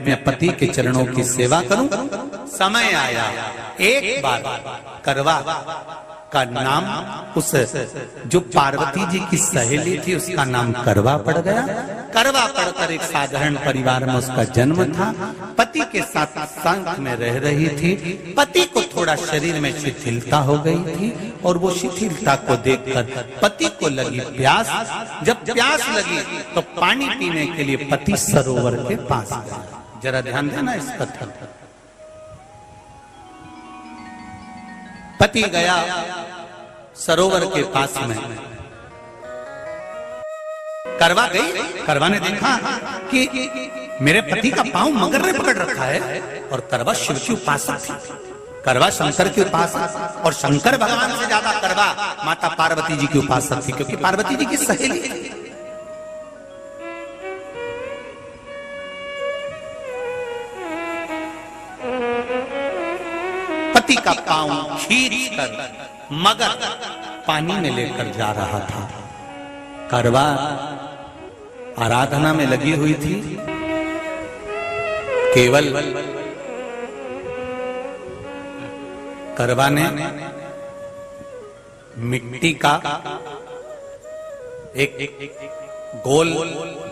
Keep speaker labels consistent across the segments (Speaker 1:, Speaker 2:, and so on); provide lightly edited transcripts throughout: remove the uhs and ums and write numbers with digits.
Speaker 1: अपने पति के चरणों की सेवा करूं। समय आया, एक बार करवा का नाम उस जो पार्वती जी की सहेली थी उसका नाम करवा पड़ गया। करवा पड़कर एक साधारण परिवार में उसका जन्म था। पति के साथ संग में रह रही थी। पति को थोड़ा शरीर में शिथिलता हो गई थी और वो शिथिलता को देखकर पति को लगी प्यास। जब प्यास लगी तो पानी पीने के लिए पति सरोवर के पास गया। जरा ध्यान देना इस कथन। पति गया सरोवर के पास में, करवा गई। करवा ने देखा कि मेरे पति का पांव मगर ने पकड़ रखा है और करवा शिव की उपासक थी। करवा शंकर की उपासक और शंकर भगवान से ज्यादा करवा माता पार्वती जी की उपासक थी, क्योंकि पार्वती जी की सहेली थी। पति का पांव खींचकर मगर पानी में लेकर जा रहा था। करवा आराधना में लगी हुई थी। केवल करवा ने मिट्टी का एक गोल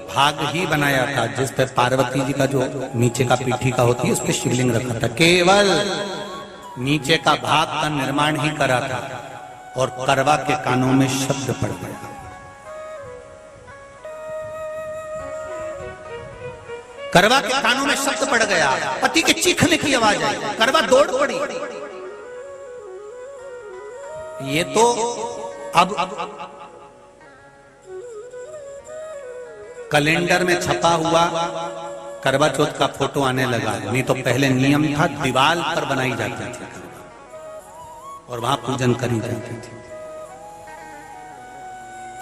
Speaker 1: भाग ही बनाया था जिस पे पार्वती जी का जो नीचे का पीठी का होती है उस पे शिवलिंग रखा था। केवल नीचे का भाग का निर्माण ही करा था और करवा के कानों में शब्द पड़ गया। करवा के कानों में शब्द पड़ गया। पति के चीखने की आवाज आई। करवा दौड़ पड़ी। ये तो अब कैलेंडर में छपा हुआ करवा चौथ का फोटो आने लगा। नहीं तो पहले नियम था दीवार पर बनाई जाती थी और वहां पूजन करी जाती थी।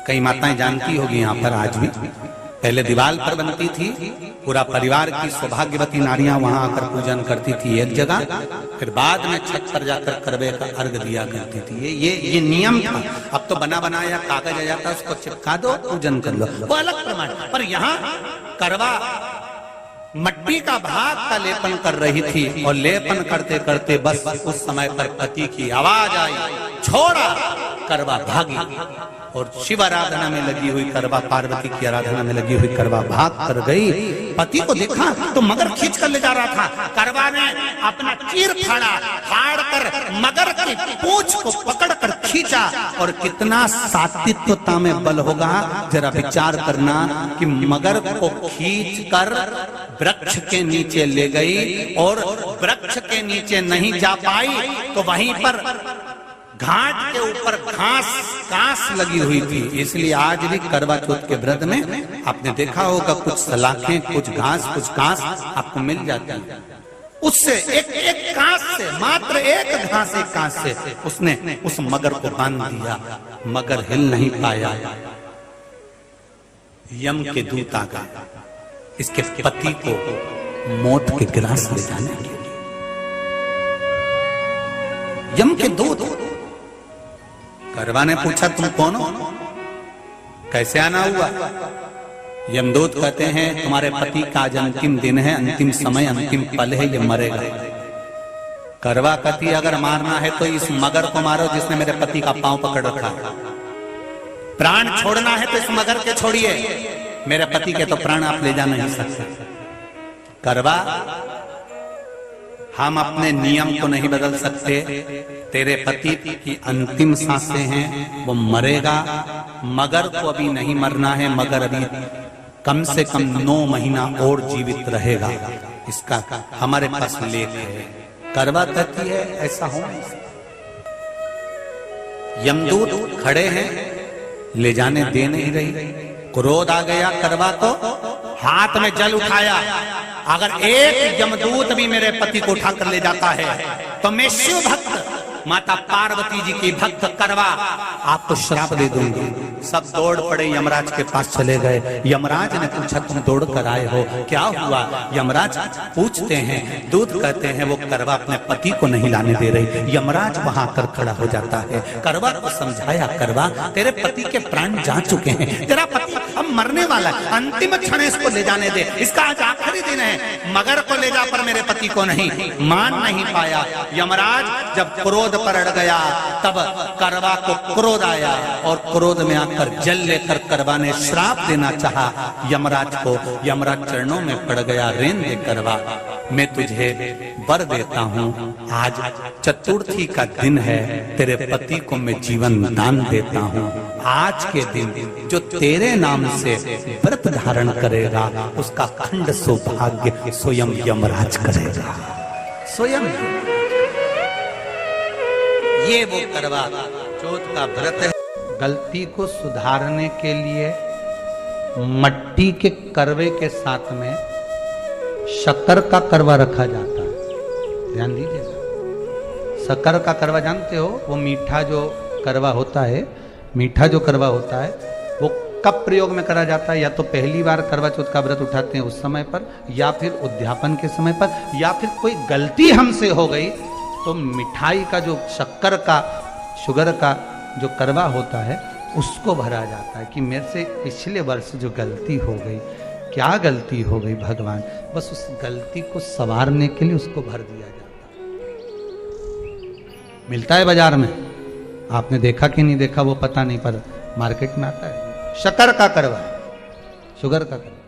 Speaker 1: कई माताएं जानती होगी यहाँ पर आज भी पहले दीवार पर बनती थी। पूरा परिवार की सौभाग्यवती नारियां वहां आकर पूजन करती थी एक जगह, फिर बाद में छत पर जाकर करवे का अर्घ दिया करती थी। ये नियम था। अब तो बना बनाया कागज आ जाता, उसको चिपका दो, पूजन कर लो, वो अलग प्रमाण। पर यहाँ करवा मट्टी का भाग का लेपन कर रही थी और लेपन करते करते बस उस समय पर पति की आवाज आई, छोड़ा। करवा भागी और शिव आराधना में लगी हुई करवा, पार्वती की आराधना में लगी हुई करवा भाग कर गई। पति को देखा तो मगर खींच कर ले जा रहा था। करवा ने अपना चीर फाड़ कर मगर की पूंछ को पकड़कर खींचा। और कितना सात्विकता में बल होगा, जरा विचार करना कि मगर को खींच कर वृक्ष के नीचे ले गई और वृक्ष के नीचे नहीं जा पाई तो वहीं पर घाट के ऊपर घास लगी हुई थी। इसलिए आज भी करवा चौथ के व्रत में आपने देखा होगा कुछ सलाखें, कुछ घास आपको मिल जाती है। उससे एक घास से, मात्र एक घास, एक घास से उसने उस मगर को बांध दिया। मगर हिल नहीं पाया। यम के दूत आ गए इसके पति को मौत के ग्रास ले जाने के लिए। यम के दूत। करवा ने पूछा तुम कौन हो, कैसे आना हुआ? यमदूत कहते हैं तुम्हारे पति का आज अंतिम दिन है, अंतिम समय, अंतिम पल है, ये मरेगा। करवा कहती अगर मारना है तो इस मगर को मारो जिसने मेरे पति का पांव पकड़ रखा है। प्राण छोड़ना है तो इस मगर के छोड़िए, मेरे पति के तो प्राण आप ले जा नहीं सकते। करवा हम अपने नियम को नहीं बदल सकते। तेरे पति की अंतिम सांसें हैं, वो मरेगा। मगर को अभी नहीं मरना है, मगर अभी कम से कम 9 महीना और जीवित रहेगा। इसका हमारे पास लेख है। करवा कहती है ऐसा हो। यमदूत खड़े हैं, ले जाने दे नहीं रही। क्रोध आ गया करवा को, हाथ में जल उठाया। अगर एक यमदूत भी मेरे पति को उठाकर ले जाता है तो मैं शिव भक्त माता पार्वती जी की भक्त करवा आपको श्राप दे दूंगी। सब दौड़ पड़े यमराज के पास चले गए। यमराज ने पूछा तुम दौड़ कर आए हो, क्या हुआ? यमराज पूछते हैं, दूत कहते हैं वो करवा अपने पति को नहीं लाने दे रही। यमराज वहां कर खड़ा हो जाता है। करवा को समझाया, करवा तेरे पति के प्राण जा चुके हैं, तेरा पति अब मरने वाला है, अंतिम क्षण इसको ले जाने दे, इसका आज आखिरी दिन है, मगर को ले जा पर मेरे पति को नहीं। मान नहीं पाया। यमराज जब क्रोध पर अड़ गया तब करवा को क्रोध आया और क्रोध में आकर जल लेकर करवा ने श्राप देना चाहा यमराज को। यमराज चरणों में पड़ गया, रेन दे करवा, मैं तुझे वर देता हूँ, आज चतुर्थी का दिन है, तेरे पति को मैं जीवन दान देता हूँ। आज के दिन जो तेरे नाम से व्रत धारण करेगा उसका खंड सौभाग्य स्वयं यमराज करेगा, स्वयं। ये वो करवा चौथ का व्रत है। गलती को सुधारने के लिए मट्टी के करवे के साथ में शक्कर का करवा रखा जाता है। ध्यान दीजिएगा, शक्कर का करवा जानते हो, वो मीठा जो करवा होता है, मीठा जो करवा होता है वो कब प्रयोग में करा जाता है? या तो पहली बार करवा चौथ का व्रत उठाते हैं उस समय पर, या फिर उद्यापन के समय पर, या फिर कोई गलती हमसे हो गई तो मिठाई का जो शक्कर का, शुगर का जो करवा होता है उसको भरा जाता है कि मेरे से पिछले वर्ष जो गलती हो गई, क्या गलती हो गई भगवान, बस उस गलती को संवारने के लिए उसको भर दिया जाता है। मिलता है बाजार में, आपने देखा कि नहीं देखा वो पता नहीं, पर मार्केट में आता है। शक्कर का करवा, शुगर का करवा।